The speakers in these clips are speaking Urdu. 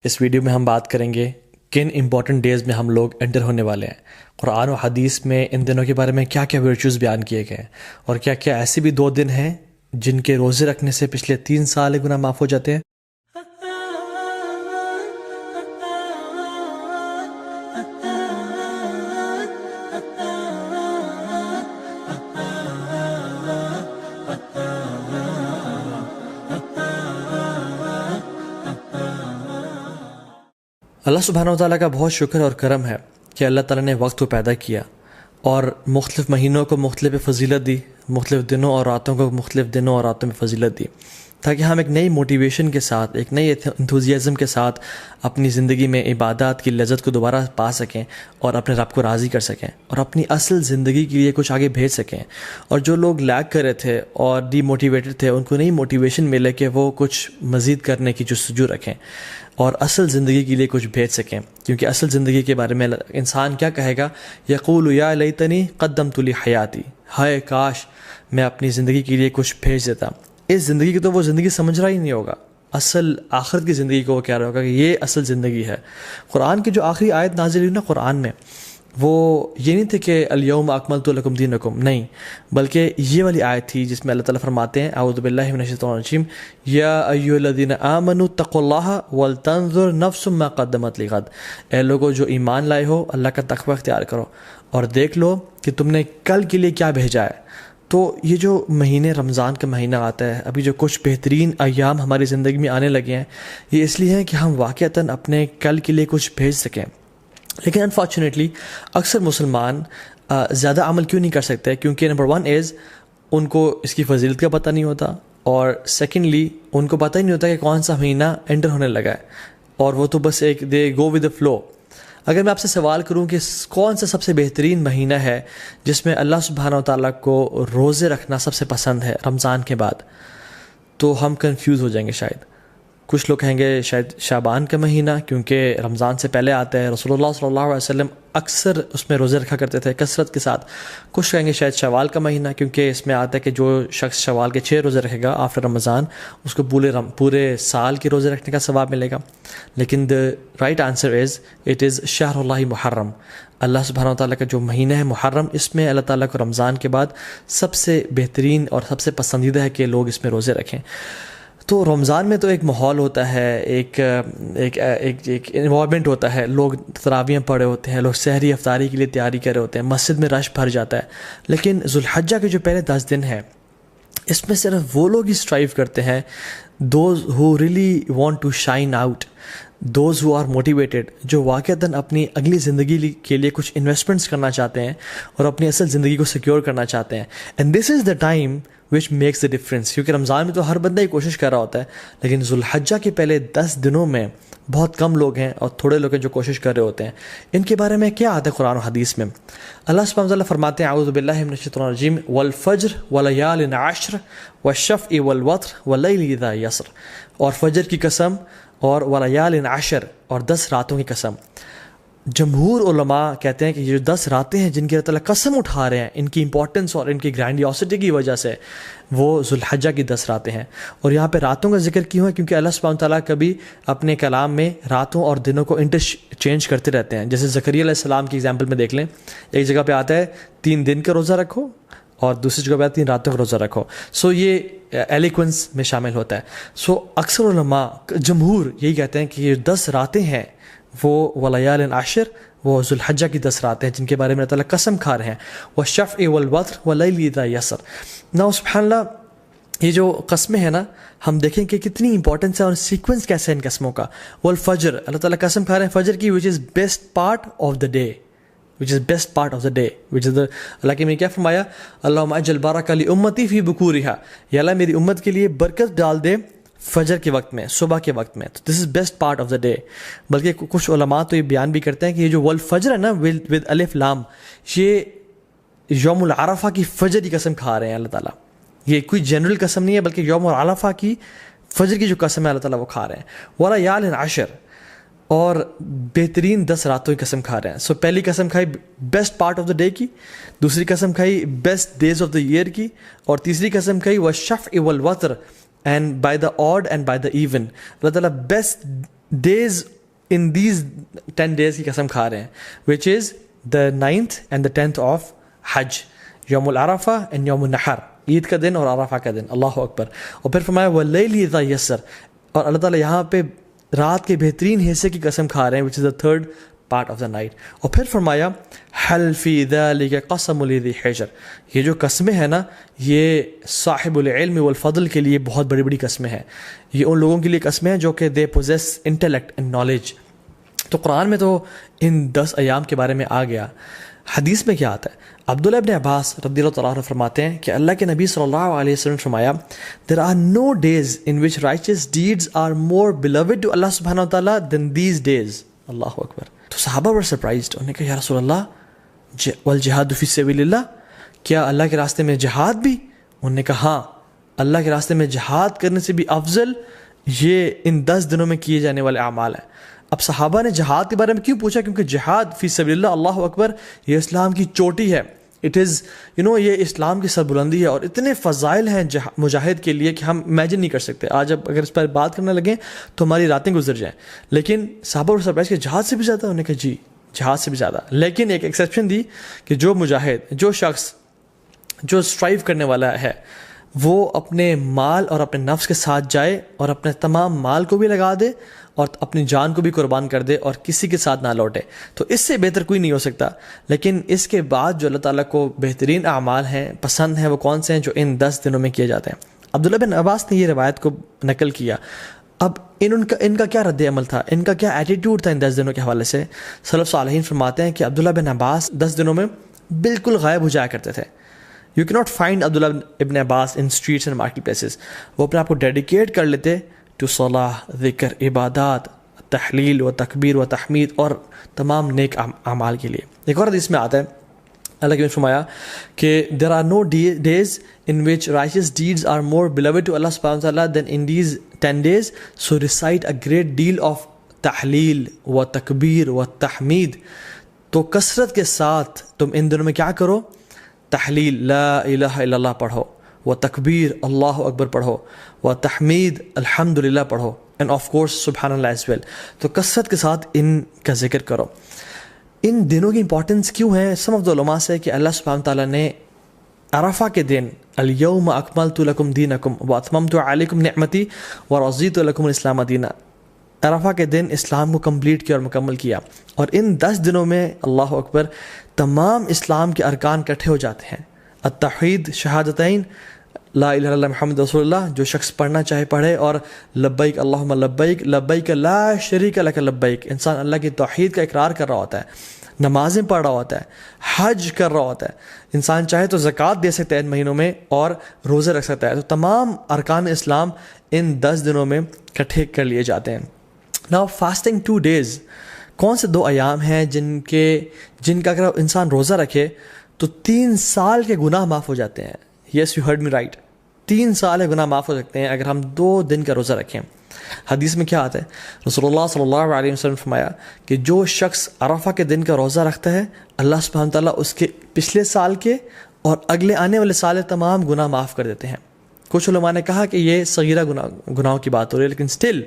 اس ویڈیو میں ہم بات کریں گے کن امپورٹنٹ ڈیز میں ہم لوگ انٹر ہونے والے ہیں، قرآن و حدیث میں ان دنوں کے بارے میں کیا کیا ورچوز بیان کیے گئے ہیں، اور کیا کیا ایسے بھی 2 دن ہیں جن کے روزے رکھنے سے پچھلے 3 سال گناہ معاف ہو جاتے ہیں۔ اللہ سبحانہ و تعالیٰ کا بہت شکر اور کرم ہے کہ اللہ تعالیٰ نے وقت کو پیدا کیا اور مختلف مہینوں کو مختلف فضیلت دی، مختلف دنوں اور راتوں کو مختلف دنوں اور راتوں میں فضیلت دی، تاکہ ہم ایک نئی موٹیویشن کے ساتھ، ایک نئی انتھوزیازم کے ساتھ اپنی زندگی میں عبادات کی لذت کو دوبارہ پا سکیں اور اپنے رب کو راضی کر سکیں اور اپنی اصل زندگی کے لیے کچھ آگے بھیج سکیں۔ اور جو لوگ لیگ کر رہے تھے اور ڈی موٹیویٹڈ تھے، ان کو نئی موٹیویشن ملے کہ وہ کچھ مزید کرنے کی جستجو رکھیں اور اصل زندگی کے لیے کچھ بھیج سکیں، کیونکہ اصل زندگی کے بارے میں انسان کیا کہے گا؟ یقول یا لیتنی قدمت لی حیاتی، ہائے کاش میں اپنی زندگی کے لیے کچھ بھیج دیتا۔ اس زندگی کی تو وہ زندگی سمجھ رہا ہی نہیں ہوگا، اصل آخرت کی زندگی کو وہ کہہ رہا ہوگا کہ یہ اصل زندگی ہے۔ قرآن کی جو آخری آیت نازل ہوئی نا قرآن میں، وہ یہ نہیں تھے کہ الیوم اکملت لکم دینکم، نہیں، بلکہ یہ والی آیت تھی جس میں اللہ تعالیٰ فرماتے ہیں اعوذ باللہ من الشیطان الرجیم، یا ایھا الذین آمنوا اتقوا اللہ ولتنظر نفس ما قدمت لغد، اے لوگو جو ایمان لائے ہو اللہ کا تقوی اختیار کرو اور دیکھ لو کہ تم نے کل کے لیے کیا بھیجا ہے۔ تو یہ جو مہینے رمضان کا مہینہ آتا ہے، ابھی جو کچھ بہترین ایام ہماری زندگی میں آنے لگے ہیں، یہ اس لیے ہے کہ ہم واقعتاً اپنے کل کے لیے کچھ بھیج سکیں۔ لیکن انفارچونیٹلی اکثر مسلمان زیادہ عمل کیوں نہیں کر سکتے؟ کیونکہ نمبر 1 از ان کو اس کی فضیلت کا پتہ نہیں ہوتا، اور سیکنڈلی ان کو پتہ ہی نہیں ہوتا کہ کون سا مہینہ انٹر ہونے لگا ہے، اور وہ تو بس ایک دے گو ود دا فلو۔ اگر میں آپ سے سوال کروں کہ کون سا سب سے بہترین مہینہ ہے جس میں اللہ سبحانہ و تعالیٰ کو روزے رکھنا سب سے پسند ہے رمضان کے بعد، تو ہم کنفیوز ہو جائیں گے شاید۔ کچھ لوگ کہیں گے شاید شعبان کا مہینہ، کیونکہ رمضان سے پہلے آتا ہے، رسول اللہ صلی اللہ علیہ وسلم اکثر اس میں روزے رکھا کرتے تھے کثرت کے ساتھ۔ کچھ کہیں گے شاید شوال کا مہینہ، کیونکہ اس میں آتا ہے کہ جو شخص شوال کے 6 روزے رکھے گا آفٹر رمضان، اس کو پورے سال کے روزے رکھنے کا ثواب ملے گا۔ لیکن the right answer is it is شہر اللہ محرم، اللہ سبحانہ و تعالیٰ کا جو مہینہ ہے محرم، اس میں اللہ تعالیٰ کو رمضان کے بعد سب سے بہترین اور سب سے پسندیدہ ہے کہ لوگ اس میں روزے رکھیں۔ تو رمضان میں تو ایک ماحول ہوتا ہے، ایک انوائرمنٹ ہوتا ہے، لوگ تراویحیں پڑھے ہوتے ہیں، لوگ سحری افطاری کے لیے تیاری کر رہے ہوتے ہیں، مسجد میں رش بھر جاتا ہے۔ لیکن ذوالحجہ کے جو پہلے 10 دن ہیں، اس میں صرف وہ لوگ ہی اسٹرائیو کرتے ہیں، those who really want to shine out, those who are motivated, جو واقعتاً اپنی اگلی زندگی کے لیے کچھ انویسٹمنٹس کرنا چاہتے ہیں اور اپنی اصل زندگی کو سیکیور کرنا چاہتے ہیں۔ And this is the time which makes the difference, کیونکہ رمضان میں تو ہر بندہ ہی کوشش کر رہا ہوتا ہے، لیکن ذوالحجہ کے پہلے 10 دنوں میں بہت کم لوگ ہیں اور تھوڑے لوگ ہیں جو کوشش کر رہے ہوتے ہیں۔ ان کے بارے میں کیا آتا ہے قرآن و حدیث میں؟ اللہ سبحانہ وتعالیٰ فرماتے ہیں اعوذ باللہ من الشیطان الرجیم، والفجر ولیال عشر والشفع والوتر واللیل اذا یسر، اور فجر کی قسم اور ولیال عشر، اور 10 راتوں کی قسم۔ جمہور علماء کہتے ہیں کہ یہ جو 10 راتیں ہیں جن کی اللہ تعالیٰ قسم اٹھا رہے ہیں، ان کی امپورٹنس اور ان کی گرینڈیوسٹی کی وجہ سے، وہ ذوالحجہ کی 10 راتیں ہیں۔ اور یہاں پہ راتوں کا ذکر کیوں ہے؟ کیونکہ اللہ سبحانہ تعالیٰ کبھی اپنے کلام میں راتوں اور دنوں کو انٹرچینج کرتے رہتے ہیں۔ جیسے زکریا علیہ السلام کی ایگزامپل میں دیکھ لیں، ایک جگہ پہ آتا ہے 3 دن کا روزہ رکھو، اور دوسری جگہ پہ 3 راتوں کا روزہ رکھو۔ یہ ایلیکوینس میں شامل ہوتا ہے۔ اکثر علماء جمہور یہی کہتے ہیں کہ یہ 10 راتیں ہیں وہ ولیال عشر، وہ ذوالحجہ کی 10 راتیں ہیں جن کے بارے میں اللہ تعالیٰ قسم کھا رہے ہیں، والشفع والوتر واللیل اذا یسر۔ نا سبحان اللہ، یہ جو قسمیں ہیں نا، ہم دیکھیں کہ کتنی امپورٹنس ہے اور سیکوینس کیسے ہے ان قسموں کا۔ والفجر، اللہ تعالیٰ قسم کھا رہے ہیں فجر کی، which is best part of the day، اللہ کے میں کیا فرمایا؟ اللہم اجعل بارک لامتی فی بکورہا، یا اللہ میری امت کے لیے برکت ڈال دے فجر کے وقت میں، صبح کے وقت میں۔ تو this is best part of the day. بلکہ کچھ علماء تو یہ بیان بھی کرتے ہیں کہ یہ جو والفجر ہے نا ود الف لام، یہ یوم العرفہ کی فجر کی قسم کھا رہے ہیں اللہ تعالیٰ۔ یہ کوئی جنرل قسم نہیں ہے، بلکہ یوم العرفہ کی فجر کی جو قسم ہے اللہ تعالیٰ وہ کھا رہے ہیں۔ ولیال عشر، اور بہترین 10 راتوں کی قسم کھا رہے ہیں۔ پہلی قسم کھائی best part of the day کی، دوسری قسم کھائی best days of the year کی، اور تیسری قسم کھائی والشفع والوتر، and by the odd and by the even, اللہ تعالیٰ best days in these 10 days کی قسم کھا رہے ہیں, which is the 9th and the 10th of حج, یوم العرفہ and یوم النحر, عید کا دن اور عرفہ کا دن. اللہ اکبر. اور پھر فرمایا واللیل اذا یسر, اور اللہ تعالیٰ یہاں پہ رات کے بہترین حصے کی قسم کھا رہے ہیں, which is the 3rd part of the night. اور پھر فرمایا حل فی ذلک قسم لذی حجر, یہ جو قسمیں ہیں نا یہ صاحب العلم والفضل کے لیے بہت بڑی بڑی قسمیں ہیں. یہ ان لوگوں کے لیے قسمیں ہیں جو کہ they possess intellect and knowledge. تو قرآن میں تو ان 10 ایام کے بارے میں آ گیا. حدیث میں کیا آتا ہے؟ عبداللہ ابن عباس رضی اللہ تعالیٰ عنہ فرماتے ہیں کہ اللہ کے نبی صلی اللہ علیہ وسلم فرمایا there are no days in which righteous deeds are more beloved to Allah subhanahu wa ta'ala than these days. اللہ اکبر. تو صحابہ were surprised. انہوں نے کہا یا رسول اللہ والجہاد فی سبیل اللہ, کیا اللہ کے راستے میں جہاد بھی؟ انہوں نے کہا ہاں, اللہ کے راستے میں جہاد کرنے سے بھی افضل یہ ان 10 دنوں میں کیے جانے والے اعمال ہیں. اب صحابہ نے جہاد کے بارے میں کیوں پوچھا؟ کیونکہ جہاد فی سبیل اللہ, اللہ اکبر, یہ اسلام کی چوٹی ہے. اٹ از یہ اسلام کی سربلندی ہے, اور اتنے فضائل ہیں مجاہد کے لیے کہ ہم امیجن نہیں کر سکتے. آج اب اگر اس پر بات کرنے لگیں تو ہماری راتیں گزر جائیں. لیکن صحابہ اور سرپرائز کہ جہاد سے بھی زیادہ؟ انہوں نے کہا جی جہاد سے بھی زیادہ. لیکن ایک ایکسیپشن دی کہ جو مجاہد, جو شخص جو اسٹرائیو کرنے والا ہے, وہ اپنے مال اور اپنے نفس کے ساتھ جائے اور اپنے تمام مال کو بھی لگا دے اور اپنی جان کو بھی قربان کر دے اور کسی کے ساتھ نہ لوٹے, تو اس سے بہتر کوئی نہیں ہو سکتا. لیکن اس کے بعد جو اللہ تعالیٰ کو بہترین اعمال ہیں, پسند ہیں, وہ کون سے ہیں؟ جو ان 10 دنوں میں کیے جاتے ہیں. عبداللہ بن عباس نے یہ روایت کو نقل کیا. اب ان کا کیا رد عمل تھا, ان کا کیا ایٹیٹیوڈ تھا ان 10 دنوں کے حوالے سے؟ سلف صالحین فرماتے ہیں کہ عبداللہ بن عباس 10 دنوں میں بالکل غائب ہو جایا کرتے تھے. یو کی ناٹ فائنڈ عبداللہ ابن عباس ان اسٹریٹس اینڈ مارکیٹ پلیسز. وہ اپنے آپ کو ڈیڈیکیٹ کر لیتے ٹو صلاح, ذکر, عبادات, تحلیل و تکبیر و تحمید اور تمام نیک اعمال کے لیے. ایک اور حدیث میں آتا ہے اللہ کے فرمایا کہ there are no days in which righteous deeds are more beloved to Allah subhanahu wa ta'ala than in these 10 days, so recite a great deal of تحلیل و تکبیر و تحمید. تو کثرت کے ساتھ تم ان دنوں میں کیا کرو؟ تحلیل لا الہ الا اللہ پڑھو, و تکبیر اللہ اکبر پڑھو, و تحمید الحمدللہ پڑھو, اینڈ آف کورس سبحان اللہ ایز ویل. تو کثرت کے ساتھ ان کا ذکر کرو. ان دنوں کی امپورٹنس کیوں ہے؟ سم آف دا علماء سے کہ اللہ سبحانہ تعالیٰ نے عرفہ کے دن الیوم اکملت لکم دینکم واتممت علیکم نعمتی ورضیت لکم الاسلام دینا, عرفہ کے دن اسلام کو کمپلیٹ کیا اور مکمل کیا. اور ان 10 دنوں میں اللہ اکبر تمام اسلام کے ارکان اکٹھے ہو جاتے ہیں. التوحید, شہادتین, لا الہ الا اللہ محمد رسول اللہ, جو شخص پڑھنا چاہے پڑھے, اور لبیک اللہم لبیک لبیک لا شریک لک لبیک. انسان اللہ کی توحید کا اقرار کر رہا ہوتا ہے, نمازیں پڑھ رہا ہوتا ہے, حج کر رہا ہوتا ہے. انسان چاہے تو زکوٰۃ دے سکتا ہے ان مہینوں میں اور روزے رکھ سکتا ہے. تو تمام ارکان اسلام ان 10 دنوں میں اکٹھے کر لیے جاتے ہیں. ناؤ فاسٹنگ 2 days, کون سے 2 ایام ہیں جن کا اگر انسان روزہ رکھے تو 3 سال کے گناہ معاف ہو جاتے ہیں. Yes you heard me right, 3 سال کے گناہ معاف ہو سکتے ہیں اگر ہم 2 دن کا روزہ رکھیں. حدیث میں کیا آتا ہے؟ رسول اللہ صلی اللہ علیہ وسلم فرمایا کہ جو شخص عرفہ کے دن کا روزہ رکھتا ہے, اللہ سبحانہ تعالیٰ اس کے پچھلے سال کے اور اگلے آنے والے سال تمام گناہ معاف کر دیتے ہیں. کچھ علماء نے کہا کہ یہ صغیرہ گناہوں کی بات ہو رہی ہے, لیکن سٹل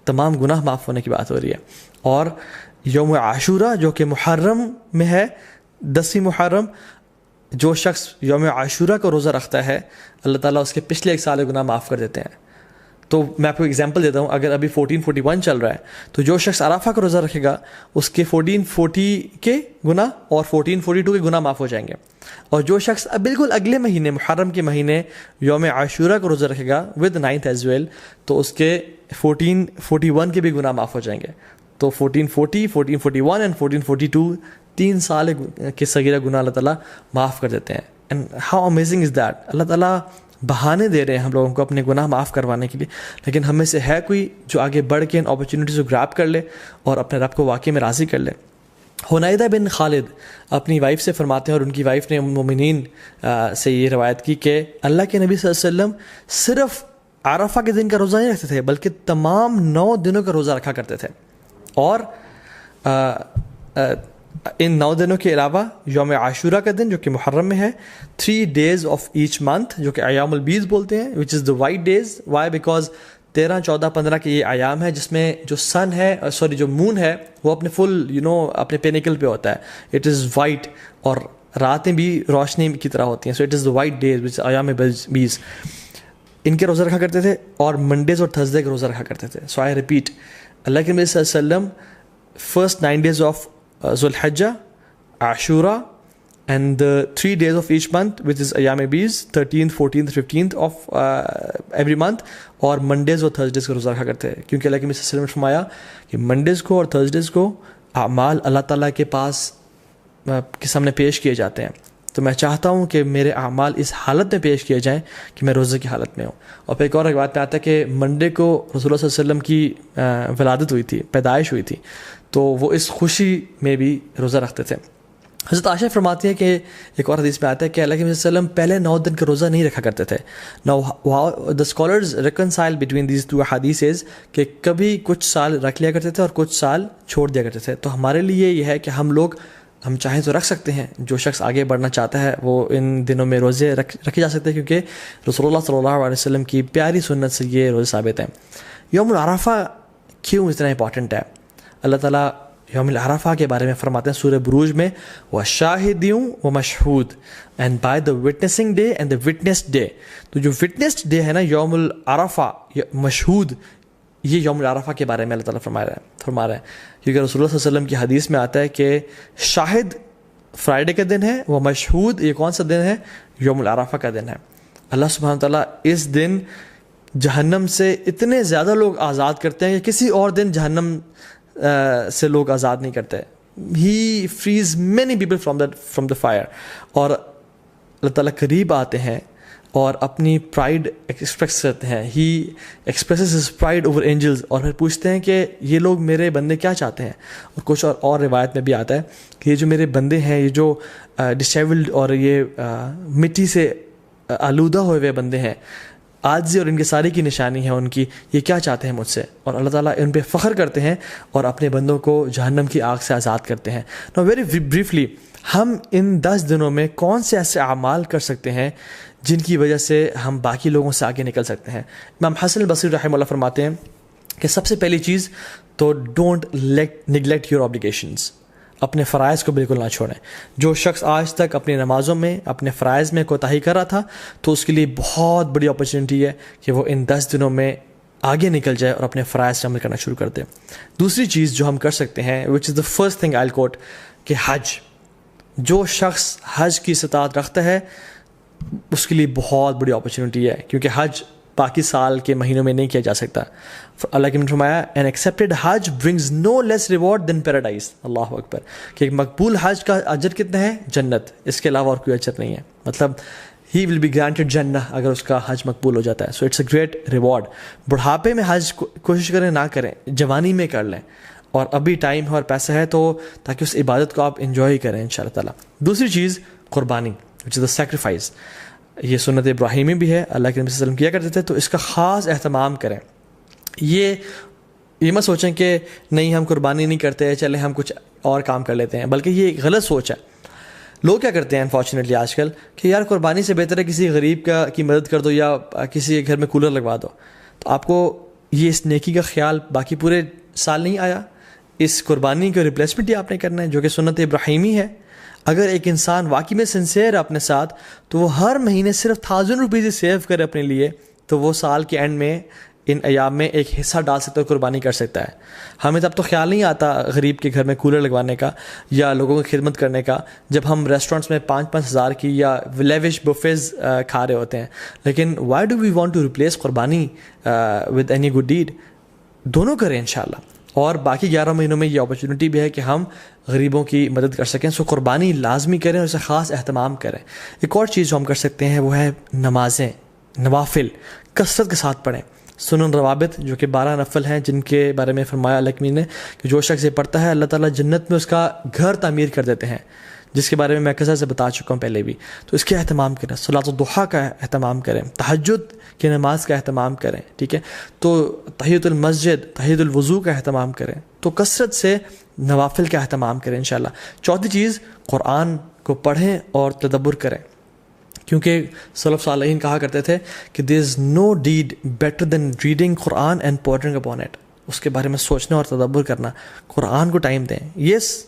تمام گناہ معاف ہونے کی بات ہو رہی ہے. اور یوم عاشورہ جو کہ محرم میں ہے, 10 محرم, جو شخص یوم عاشورہ کا روزہ رکھتا ہے اللہ تعالیٰ اس کے پچھلے 1 سال کے گناہ معاف کر دیتے ہیں. تو میں آپ کو ایگزامپل دیتا ہوں. اگر ابھی 1441 چل رہا ہے تو جو شخص عرفہ کا روزہ رکھے گا اس کے 1440 کے گناہ اور 1442 کے گناہ معاف ہو جائیں گے. اور جو شخص اب بالکل اگلے مہینے محرم کے مہینے یوم عاشورہ کا روزہ رکھے گا ود 9th ایز ویل, تو اس کے 1441 کے بھی گناہ معاف ہو جائیں گے. تو 1440, 1441 اینڈ 1442 3 سال کے صغیرہ گناہ اللہ تعالیٰ معاف کر دیتے ہیں. And how amazing is that. اللہ تعالیٰ بہانے دے رہے ہیں ہم لوگوں کو اپنے گناہ معاف کروانے کے لیے, لیکن ہم میں سے ہے کوئی جو آگے بڑھ کے ان اپرچونیٹیز کو گراب کر لے اور اپنے رب کو واقعی میں راضی کر لے. حنیدہ بن خالد اپنی وائف سے فرماتے ہیں, اور ان کی وائف نے مومنین سے یہ روایت کی کہ اللہ کے نبی صلی اللہ علیہ وسلم صرف عرفہ کے دن کا روزہ نہیں رکھتے تھے بلکہ تمام 9 دنوں کا روزہ رکھا کرتے تھے. اور ان 9 دنوں کے علاوہ یوم عاشورہ کا دن جو کہ محرم میں ہے, 3 days of each month جو کہ ایام البیض بولتے ہیں, which is the white days. Why? Because 13, 14, 15 کے یہ ایام ہے جس میں جو سن ہے جو مون ہے وہ اپنے فل اپنے پینیکل پہ ہوتا ہے. اٹ از وائٹ اور راتیں بھی روشنی کی طرح ہوتی ہیں. So it is the white days which ایام 20 ان کے روزہ رکھا کرتے تھے, اور منڈیز اور تھرسڈے کے روزہ رکھا کرتے تھے. سو آئی ریپیٹ, اللہ کے نبی صلی اللہ علیہ وسلم فرسٹ 9 days آف ذو الحجہ, عاشورہ, and the 3 days of each month which is ایام 20, 13th, 14th, 15th of every month, اور منڈیز اور تھرسڈیز کا روزہ رکھا کرتے ہیں, کیونکہ اللہ کے نبی صلی اللہ علیہ وسلم نے فرمایا کہ منڈیز کو اور تھرسڈیز کو اعمال اللہ تعالیٰ کے پاس کے سامنے پیش کیے جاتے ہیں. تو میں چاہتا ہوں کہ میرے اعمال اس حالت میں پیش کیے جائیں کہ میں روزے کی حالت میں ہوں. اور پھر ایک اور بات پہ آتا ہے کہ منڈے کو رسول اللہ صلی اللہ علیہ وسلم کی ولادت ہوئی تھی, پیدائش ہوئی تھی, تو وہ اس خوشی میں بھی روزہ رکھتے تھے. حضرت عائشہ فرماتی ہے کہ ایک اور حدیث میں آتا ہے کہ اللہ کے نبی صلی اللہ علیہ وسلم پہلے 9 دن کا روزہ نہیں رکھا کرتے تھے. Now the scholars reconcile between these two hadiths کہ کبھی کچھ سال رکھ لیا کرتے تھے اور کچھ سال چھوڑ دیا کرتے تھے. تو ہمارے لیے یہ ہے کہ ہم چاہیں تو رکھ سکتے ہیں. جو شخص آگے بڑھنا چاہتا ہے وہ ان دنوں میں روزے رکھے جا سکتے ہیں, کیونکہ رسول اللہ صلی اللہ علیہ وسلم کی پیاری سنت سے یہ روزے ثابت ہیں. یوم العرفہ کیوں اتنا امپورٹنٹ ہے؟ اللہ تعالیٰ یوم العرفہ کے بارے میں فرماتے ہیں سورہ بروج میں, وَشَاهِدٍ وَمَشْهُودٍ, and by the witnessing day and the witnessed day. تو جو وٹنسڈ ڈے ہے نا, یوم العرفہ, مشہود, یہ یوم العرفہ کے بارے میں اللہ تعالیٰ فرما رہا ہے, کیونکہ رسول اللہ صلی اللہ علیہ وسلم کی حدیث میں آتا ہے کہ شاہد فرائیڈے کا دن ہے, وہ مشہود یہ کون سا دن ہے؟ یوم العرفہ کا دن ہے. اللہ سبحانہ تعالیٰ اس دن جہنم سے اتنے زیادہ لوگ آزاد کرتے ہیں کہ کسی اور دن جہنم سے لوگ آزاد نہیں کرتے. He frees many people from the fire. اور اللہ تعالیٰ قریب آتے ہیں اور اپنی پرائڈ ایکسپریس کرتے ہیں. He expresses his pride over angels, اور پھر پوچھتے ہیں کہ یہ لوگ میرے بندے کیا چاہتے ہیں. اور کچھ اور روایت میں بھی آتا ہے کہ یہ جو میرے بندے ہیں, یہ جو ڈسیبلڈ اور یہ مٹی سے آلودہ ہوئے ہوئے بندے ہیں, عاجزی اور ان کے ساری کی نشانی ہے ان کی, یہ کیا چاہتے ہیں مجھ سے. اور اللہ تعالیٰ ان پہ فخر کرتے ہیں اور اپنے بندوں کو جہنم کی آگ سے آزاد کرتے ہیں. نو ویری بریفلی, ہم ان 10 دنوں میں کون سے ایسے اعمال کر سکتے ہیں جن کی وجہ سے ہم باقی لوگوں سے آگے نکل سکتے ہیں؟ امام حسن البصری رحمہ اللہ فرماتے ہیں کہ سب سے پہلی چیز تو ڈونٹ نیگلیکٹ یور آبلیگیشنز, اپنے فرائض کو بالکل نہ چھوڑیں. جو شخص آج تک اپنی نمازوں میں اپنے فرائض میں کوتاہی کر رہا تھا, تو اس کے لیے بہت بڑی اپرچونیٹی ہے کہ وہ ان 10 دنوں میں آگے نکل جائے اور اپنے فرائض سے عمل کرنا شروع کر دے. دوسری چیز جو ہم کر سکتے ہیں, وچ از دا فرسٹ تھنگ آئی کوٹ, کہ حج. جو شخص حج کی استطاعت رکھتا ہے اس کے لیے بہت بڑی اپرچونیٹی ہے, کیونکہ حج باقی سال کے مہینوں میں نہیں کیا جا سکتا. اللہ کے نے فرمایا an accepted Hajj brings no less reward than paradise. اللہ اکبر, کہ ایک مقبول حج کا اجر کتنا ہے؟ جنت, اس کے علاوہ اور کوئی اجر نہیں ہے. مطلب he will be granted جنہ اگر اس کا حج مقبول ہو جاتا ہے. so it's a great reward. بڑھاپے میں حج کوشش کریں نہ کریں, جوانی میں کر لیں, اور ابھی ٹائم ہے اور پیسہ ہے تو تاکہ اس عبادت کو آپ انجوائے کریں انشاءاللہ تعالیٰ. دوسری چیز قربانی, which is the sacrifice. یہ سنت ابراہیمی بھی ہے, اللہ کے نبی صلی اللہ علیہ وسلم کیا کرتے تھے, تو اس کا خاص اہتمام کریں. یہ مت سوچیں کہ نہیں ہم قربانی نہیں کرتے, چلیں ہم کچھ اور کام کر لیتے ہیں, بلکہ یہ ایک غلط سوچ ہے. لوگ کیا کرتے ہیں انفارچونیٹلی آج کل کہ یار قربانی سے بہتر ہے کسی غریب کی مدد کر دو یا کسی کے گھر میں کولر لگوا دو. تو آپ کو یہ اس نیکی کا خیال باقی پورے سال نہیں آیا, اس قربانی کا ریپلیسمنٹ ہی آپ نے کرنا ہے جو کہ سنت ابراہیمی ہے. اگر ایک انسان واقعی میں سنسیئر ہے اپنے ساتھ, تو وہ ہر مہینے صرف 1000 روپیز سیو کرے اپنے لیے, تو وہ سال کے اینڈ میں ان ایام میں ایک حصہ ڈال سکتا ہے, قربانی کر سکتا ہے. ہمیں تب تو خیال نہیں آتا غریب کے گھر میں کولر لگوانے کا یا لوگوں کی خدمت کرنے کا, جب ہم ریسٹورینٹس میں 5-5 ہزار کی یا لیوش بفیز کھا رہے ہوتے ہیں. لیکن why do we want to replace قربانی ود اینی گڈ ڈیڈ؟ دونوں کریں انشاءاللہ. اور باقی 11 مہینوں میں یہ اپرچونیٹی بھی ہے کہ ہم غریبوں کی مدد کر سکیں. سو قربانی لازمی کریں اور اسے خاص اہتمام کریں. ایک اور چیز جو ہم کر سکتے ہیں وہ ہے نمازیں, نوافل کثرت کے ساتھ پڑھیں. سنن روابط جو کہ 12 نفل ہیں, جن کے بارے میں فرمایا اللہ نے کہ جو شخص یہ پڑھتا ہے اللہ تعالیٰ جنت میں اس کا گھر تعمیر کر دیتے ہیں, جس کے بارے میں کثرت سے بتا چکا ہوں پہلے بھی. تو اس کے اہتمام کریں, صلاۃ الضحیٰ کا اہتمام کریں, تہجد کی نماز کا اہتمام کریں, ٹھیک ہے, تو تحیۃ المسجد, تحیۃ الوضو کا اہتمام کریں. تو کثرت سے نوافل کا اہتمام کریں انشاءاللہ. چوتھی چیز, قرآن کو پڑھیں اور تدبر کریں. کیونکہ سلف صالحین کہا کرتے تھے کہ there is no deed better than reading Quran and pondering upon it. اس کے بارے میں سوچنا اور تدبر کرنا. قرآن کو ٹائم دیں. یس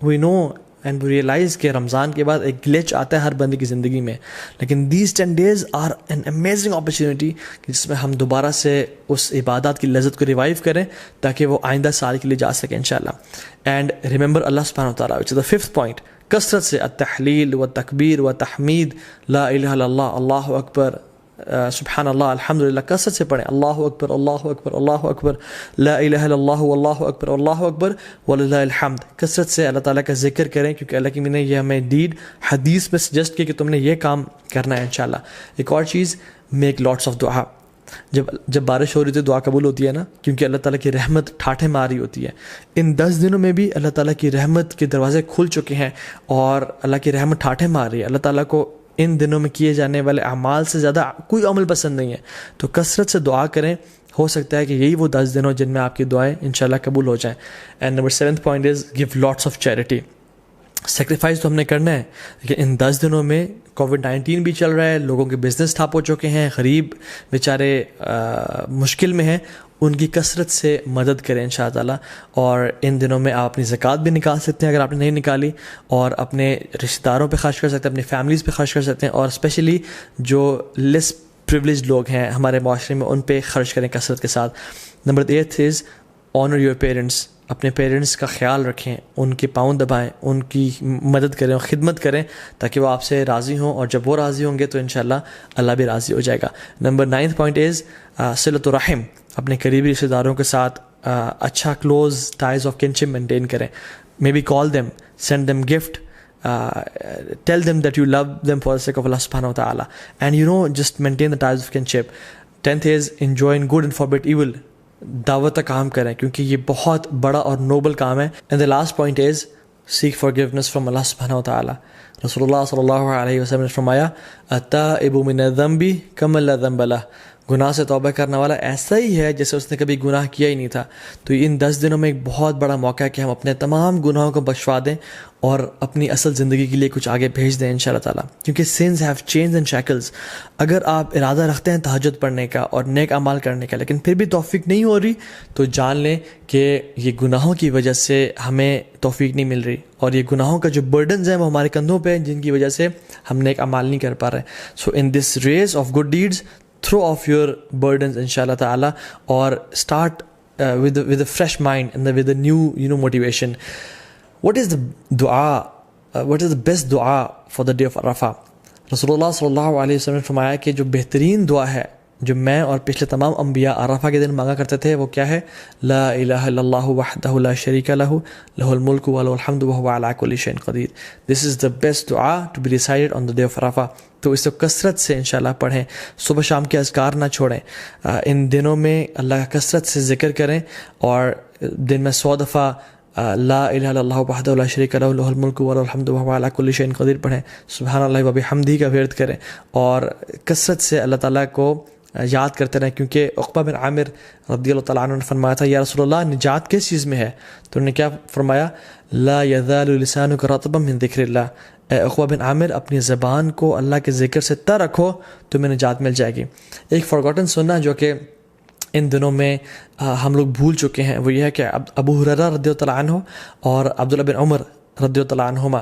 وی نو اینڈ وی ریئلائز کہ رمضان کے بعد ایک گلیچ آتا ہے ہر بندے کی زندگی میں, لیکن these 10 days are an amazing opportunity جس میں ہم دوبارہ سے اس عبادات کی لذت کو ریوائیو کریں تاکہ وہ آئندہ سال کے لیے جا سکیں انشاءاللہ. اینڈ ریممبر اللہ سبحانہ و تعالیٰ, وچ از دا 5th پوائنٹ, کثرت سے التحلیل و تکبیر و تحمید, لا الہ الا اللہ, اللہ اکبر, سبحان اللہ, الحمدللہ, کثرت سے پڑھیں. اللہ اکبر اللہ اکبر اللہ اکبر, لا الہ الا اللہ اللہ اکبر اللہ اکبر وللہ الحمد. کثرت سے اللہ تعالیٰ کا ذکر کریں کیونکہ اللہ کی نے یہ ہمیں ڈیڈ حدیث میں سجیسٹ کیا کہ تم نے یہ کام کرنا ہے انشاءاللہ. ایک اور چیز, میک لاٹس آف دعا. جب بارش ہو رہی تھی دعا قبول ہوتی ہے نا, کیونکہ اللہ تعالیٰ کی رحمت ٹھاٹھے مار رہی ہوتی ہے. ان 10 دنوں میں بھی اللہ تعالیٰ کی رحمت کے دروازے کھل چکے ہیں اور اللہ کی رحمت ٹھاٹھے مار رہی ہے. اللہ تعالیٰ کو ان دنوں میں کیے جانے والے اعمال سے زیادہ کوئی عمل پسند نہیں ہے, تو کثرت سے دعا کریں. ہو سکتا ہے کہ یہی وہ 10 دن ہو جن میں آپ کی دعائیں انشاءاللہ قبول ہو جائیں. And number 7th point is give lots of charity. Sacrifice تو ہم نے کرنا ہے, لیکن ان 10 دنوں میں کووڈ-19 بھی چل رہا ہے, لوگوں کے بزنس ٹھپ ہو چکے ہیں, غریب بیچارے مشکل میں ہیں, ان کی کثرت سے مدد کریں انشاءاللہ تعالیٰ. اور ان دنوں میں آپ اپنی زکوٰۃ بھی نکال سکتے ہیں اگر آپ نے نہیں نکالی, اور اپنے رشتہ داروں پہ خرچ کر سکتے ہیں, اپنی فیملیز پہ خرچ کر سکتے ہیں, اور اسپیشلی جو لیس پریولیج لوگ ہیں ہمارے معاشرے میں ان پہ خرچ کریں کثرت کے ساتھ. Number 8 is owner your parents. اپنے پیرنٹس کا خیال رکھیں, ان کے پاؤں دبائیں, ان کی مدد کریں اور خدمت کریں تاکہ وہ آپ سے راضی ہوں, اور جب وہ راضی ہوں گے تو انشاءاللہ اللہ بھی راضی ہو جائے گا. Number 9th point is صلۃ الرحم. اپنے قریبی رشتہ داروں کے ساتھ اچھا close ties of kinship maintain کریں. Maybe call them, send them gift, tell them that you love them for the sake of Allah subhanahu wa ta'ala, and just maintain the ties of kinship. 10th is enjoin good and forbid evil. دعوت کا کام کریں کیونکہ یہ بہت بڑا اور نوبل کام ہے. and the last point is seek forgiveness from Allah subhanahu wa ta'ala. رسول اللہ صلی اللہ علیہ وسلم نے فرمایا التائب من الذنب کمن لا ذنب لہ. گناہ سے توبہ کرنے والا ایسا ہی ہے جیسے اس نے کبھی گناہ کیا ہی نہیں تھا. تو ان 10 دنوں میں ایک بہت بڑا موقع ہے کہ ہم اپنے تمام گناہوں کو بخشوا دیں اور اپنی اصل زندگی کے لیے کچھ آگے بھیج دیں انشاءاللہ تعالیٰ. کیونکہ sins have chains and shackles. اگر آپ ارادہ رکھتے ہیں تہجد پڑھنے کا اور نیک اعمال کرنے کا, لیکن پھر بھی توفیق نہیں ہو رہی, تو جان لیں کہ یہ گناہوں کی وجہ سے ہمیں توفیق نہیں مل رہی, اور یہ گناہوں کا جو برڈنز ہیں وہ ہمارے کندھوں پہ ہیں, جن کی وجہ سے ہم نیک اعمال نہیں کر پا رہے. So in this race of good deeds throw off your burdens inshallah ta'ala, or start with a fresh mind and with a new motivation. What is the dua, what is the best dua for the day of Arafah? Rasulullah sallallahu alayhi wa sallam نے فرمایا کہ جو بہترین دعا ہے جو میں اور پچھلے تمام انبیاء عرفہ کے دن مانگا کرتے تھے وہ کیا ہے؟ لا الہ الا اللہ وحدہ لا شریک لہ لہ الملک و لہ الحمد وہو علی کل شیء قدیر. This is the best dua to be recited on the day of Arafah. تو اس کو کثرت سے انشاءاللہ پڑھیں, صبح شام کے اذکار نہ چھوڑیں. ان دنوں میں اللہ کا کثرت سے ذکر کریں, اور دن میں 100 دفعہ لا الہ الا اللہ وحدہ لا شریک لہ لہ الملک و لہ الحمد وہو علی کل شیء قدیر پڑھیں. سبحان اللہ و بحمدہ کا ورد کریں, اور کثرت سے اللہ تعالیٰ کو یاد کرتے رہیں. کیونکہ عقبہ بن عامر رضی اللہ تعالیٰ عنہ نے فرمایا تھا یا رسول اللہ نجات کس چیز میں ہے؟ تو انہوں نے کیا فرمایا؟ لا یزال لسانک رطبا من ذکر اللہ. اے عقبہ بن عامر اپنی زبان کو اللہ کے ذکر سے تر رکھو, تمہیں نجات مل جائے گی. ایک فارگوٹن سننا جو کہ ان دنوں میں ہم لوگ بھول چکے ہیں وہ یہ ہے کہ ابو ہریرہ رضی اللہ تعالیٰ عنہ اور عبداللہ بن عمر رضی اللہ تعالیٰ عنہما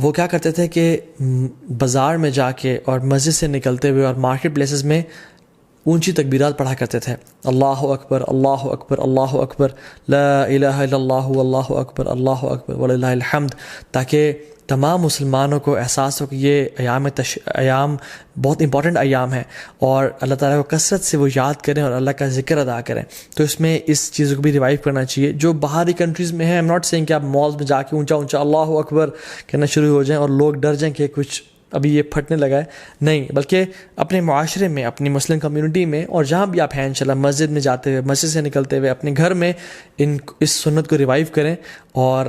وہ کیا کرتے تھے کہ بازار میں جا کے اور مسجد سے نکلتے ہوئے اور مارکیٹ پلیسز میں اونچی تکبیرات پڑھا کرتے تھے. اللہ اکبر اللہ اکبر اللہ اکبر لا الہ الا اللہ اللہ اکبر اللہ اکبر وللہ الحمد, تاکہ تمام مسلمانوں کو احساس ہو کہ یہ ایام بہت امپورٹنٹ ایام ہیں, اور اللہ تعالیٰ کو کثرت سے وہ یاد کریں اور اللہ کا ذکر ادا کریں. تو اس میں اس چیزوں کو بھی ریوائیو کرنا چاہیے. جو باہری کنٹریز میں ہیں, ایم ناٹ سیئنگ کہ آپ مالز میں جا کے اونچا اونچا اللہ اکبر کہنا شروع ہو جائیں اور لوگ ڈر جائیں کہ کچھ ابھی یہ پھٹنے لگا ہے, نہیں, بلکہ اپنے معاشرے میں, اپنی مسلم کمیونٹی میں, اور جہاں بھی آپ ہیں انشاءاللہ, مسجد میں جاتے ہوئے, مسجد سے نکلتے ہوئے, اپنے گھر میں اس سنت کو ریوائیو کریں اور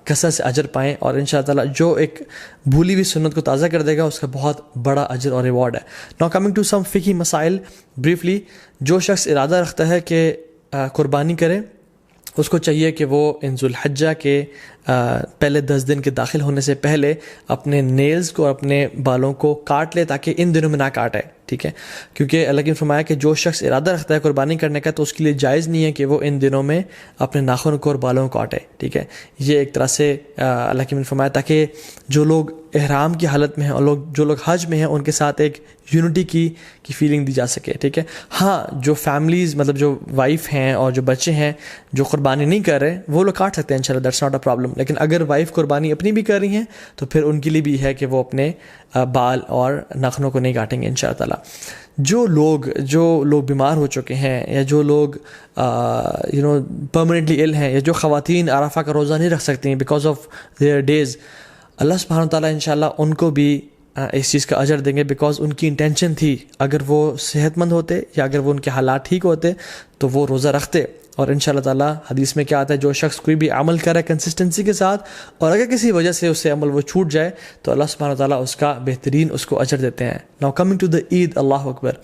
کثرت سے اجر پائیں. اور انشاءاللہ تعالیٰ جو ایک بھولی ہوئی سنت کو تازہ کر دے گا اس کا بہت بڑا اجر اور ریوارڈ ہے. ناؤ کمنگ ٹو سم فقہی مسائل بریفلی. جو شخص ارادہ رکھتا ہے کہ قربانی کرے اس کو چاہیے کہ وہ ان ذوالحجہ کے پہلے 10 دن کے داخل ہونے سے پہلے اپنے نیلز کو اور اپنے بالوں کو کاٹ لے تاکہ ان دنوں میں نہ کاٹے، ٹھیک ہے، کیونکہ اللہ کی فرمایا کہ جو شخص ارادہ رکھتا ہے قربانی کرنے کا تو اس کے لیے جائز نہیں ہے کہ وہ ان دنوں میں اپنے ناخن کو اور بالوں کو کاٹے، ٹھیک ہے. یہ ایک طرح سے اللہ کی فرمایا تاکہ جو لوگ احرام کی حالت میں ہیں اور جو لوگ حج میں ہیں ان کے ساتھ ایک یونٹی کی فیلنگ دی جا سکے، ٹھیک ہے. ہاں جو فیملیز مطلب جو وائف ہیں اور جو بچے ہیں جو قربانی نہیں کر رہے وہ لوگ کاٹ سکتے ہیں انشاءاللہ، دیٹس ناٹ اے پرابلم. لیکن اگر وائف قربانی اپنی بھی کر رہی ہیں تو پھر ان کے لیے بھی ہے کہ وہ اپنے بال اور ناخنوں کو نہیں کاٹیں گے انشاءاللہ تعالیٰ. جو لوگ بیمار ہو چکے ہیں یا جو لوگ پرماننٹلی ال ہیں یا جو خواتین عرفہ کا روزہ نہیں رکھ سکتی ہیں بیکاز آف دیئر ڈیز، اللہ سبحانہ تعالیٰ انشاءاللہ ان کو بھی اس چیز کا اجر دیں گے بیکاز ان کی انٹینشن تھی. اگر وہ صحت مند ہوتے یا اگر وہ ان کے حالات ٹھیک ہوتے تو وہ روزہ رکھتے. اور انشاءاللہ تعالیٰ حدیث میں کیا آتا ہے، جو شخص کوئی بھی عمل کرے کنسسٹنسی کے ساتھ اور اگر کسی وجہ سے اس سے عمل وہ چھوٹ جائے تو اللہ سبحانہ تعالیٰ اس کا بہترین اس کو اجر دیتے ہیں. ناؤ کمنگ ٹو دا عید، اللہ اکبر.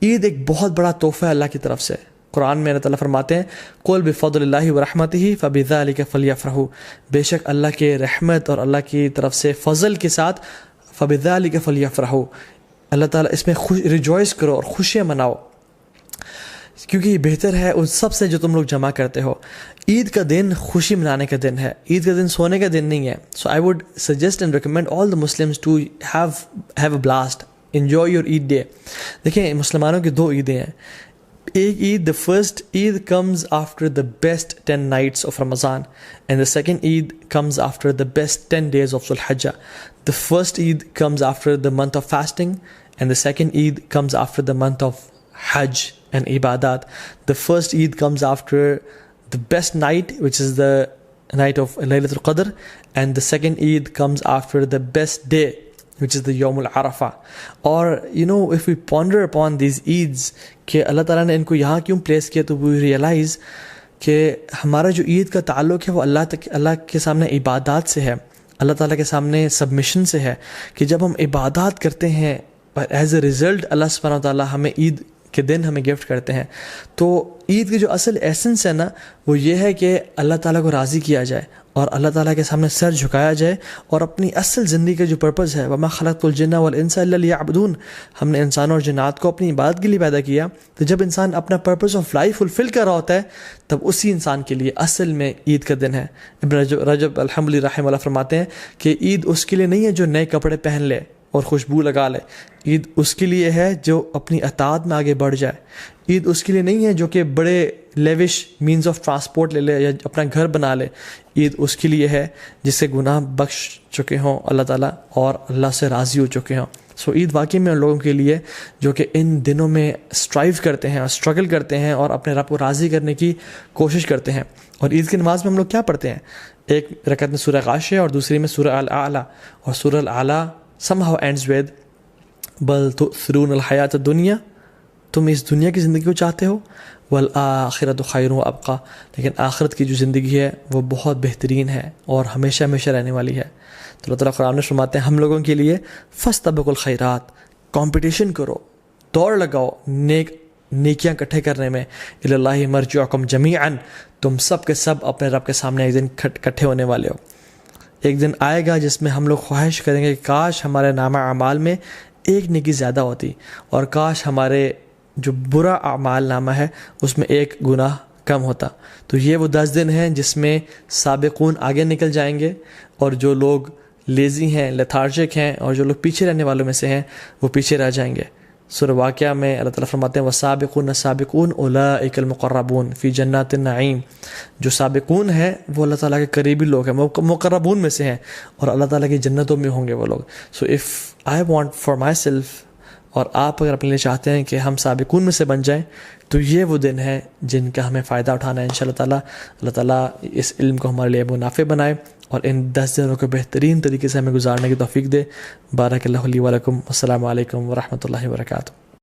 عید ایک بہت بڑا تحفہ ہے اللہ کی طرف سے. قرآن میں اللہ تعالیٰ فرماتے ہیں قُلْ بِفَضْلِ اللَّهِ وَرَحْمَتِهِ فَبِذَلِكَ فَلْيَفْرَحُوا، بے شک اللہ کے رحمت اور اللہ کی طرف سے فضل کے ساتھ فَبِذَلِكَ فَلْيَفْرَحُوا، اللہ تعالیٰ اس میں ریجوائز کرو اور خوشیاں مناؤ کیونکہ یہ بہتر ہے ان سب سے جو تم لوگ جمع کرتے ہو. عید کا دن خوشی منانے کا دن ہے، عید کا دن سونے کا دن نہیں ہے. So I would suggest and recommend all the Muslims to have a blast, enjoy your Eid day. دیکھیں مسلمانوں کی 2 عیدیں ہیں. ایک عید، the first Eid comes after the best 10 nights of Ramadan and the second Eid comes after the best 10 days of Dhul Hijjah. The first Eid comes after the month of fasting and the second Eid comes after the month of Hajj and Ibadat. The first Eid comes after the best night, which is the night of Laylatul Qadr, and the second Eid comes after the best day, which is the Yawm al-Arafah. Or if we ponder upon these Eids کہ اللہ تعالیٰ نے ان کو یہاں کیوں پلیس کیا تو we realize کہ ہمارا جو عید کا تعلق ہے وہ اللہ کے سامنے عبادات سے ہے، اللہ تعالیٰ کے سامنے سبمیشن سے ہے کہ جب ہم عبادات کرتے ہیں ایز اے ریزلٹ اللہ سبحانہ تعالیٰ ہمیں عید کے دن ہمیں گفٹ کرتے ہیں. تو عید کی جو اصل ایسنس ہے نا وہ یہ ہے کہ اللہ تعالیٰ کو راضی کیا جائے اور اللہ تعالیٰ کے سامنے سر جھکایا جائے اور اپنی اصل زندگی کا جو پرپز ہے وَمَا خَلَقْتُ الْجِنَّ وَالْإِنسَ إِلَّا لِيَعْبُدُونَ، ہم نے انسانوں اور جنات کو اپنی عبادت کے لیے پیدا کیا. تو جب انسان اپنا پرپز آف لائف فلفل کر رہا ہوتا ہے تب اسی انسان کے لیے اصل میں عید کا دن ہے. ابن رجب الحمدللہ رحمہ اللہ فرماتے ہیں کہ عید اس کے لیے نہیں ہے جو نئے کپڑے پہن لے اور خوشبو لگا لے، عید اس کے لیے ہے جو اپنی اطاعت میں آگے بڑھ جائے. عید اس کے لیے نہیں ہے جو کہ بڑے لیوش مینز آف ٹرانسپورٹ لے لے یا اپنا گھر بنا لے. عید اس کے لیے ہے جس سے گناہ بخش چکے ہوں اللہ تعالیٰ اور اللہ سے راضی ہو چکے ہوں. سو عید واقعی میں ان لوگوں کے لیے جو کہ ان دنوں میں اسٹرائیو کرتے ہیں اور اسٹرگل کرتے ہیں اور اپنے رب کو راضی کرنے کی کوشش کرتے ہیں. اور عید کی نماز میں ہم لوگ کیا پڑھتے ہیں؟ ایک رکعت میں سورہ غاشیہ اور دوسری میں سورہ الاعلیٰ، اور سورہ الاعلیٰ somehow ends with بل تؤثرون الحیات الدنیا، تم اس دنیا کی زندگی کو چاہتے ہو، والآخرۃ خیر و ابقیٰ، لیکن آخرت کی جو زندگی ہے وہ بہت بہترین ہے اور ہمیشہ ہمیشہ رہنے والی ہے. تو اللہ تعالیٰ قرآن میں فرماتے ہیں ہم لوگوں کے لیے فاستبقوا الخیرات، کمپٹیشن کرو، دوڑ لگاؤ نیکیاں اکٹھے کرنے میں. الی اللہ مرجعکم جمیعا، تم سب کے سب اپنے رب کے سامنے ایک دن اکٹھے ہونے والے ہو. ایک دن آئے گا جس میں ہم لوگ خواہش کریں گے کہ کاش ہمارے نامہ اعمال میں ایک نیکی زیادہ ہوتی اور کاش ہمارے جو برا اعمال نامہ ہے اس میں ایک گناہ کم ہوتا. تو یہ وہ 10 دن ہیں جس میں سابقون آگے نکل جائیں گے اور جو لوگ لیزی ہیں، لیتھارجک ہیں اور جو لوگ پیچھے رہنے والوں میں سے ہیں وہ پیچھے رہ جائیں گے. سورہ واقعہ میں اللہ تعالیٰ فرماتے ہیں وَالسَّابِقُونَ السَّابِقُونَ أُولَٰئِكَ الْمُقَرَّبُونَ فِي جَنَّاتِ النَّعِيمِ، جو سابقون ہیں وہ اللہ تعالیٰ کے قریبی لوگ ہیں، مقربون میں سے ہیں اور اللہ تعالیٰ کی جنتوں میں ہوں گے وہ لوگ. So if I want for my self, اور آپ اگر اپنے لیے چاہتے ہیں کہ ہم سابقون میں سے بن جائیں تو یہ وہ دن ہے جن کا ہمیں فائدہ اٹھانا ہے انشاءاللہ تعالیٰ. اللہ تعالیٰ اس علم کو ہمارے لیے منافع بنائے اور ان 10 دنوں کو بہترین طریقے سے ہمیں گزارنے کی توفیق دے. بارک اللہ لی و لکم، السلام علیکم ورحمۃ اللہ وبرکاتہ.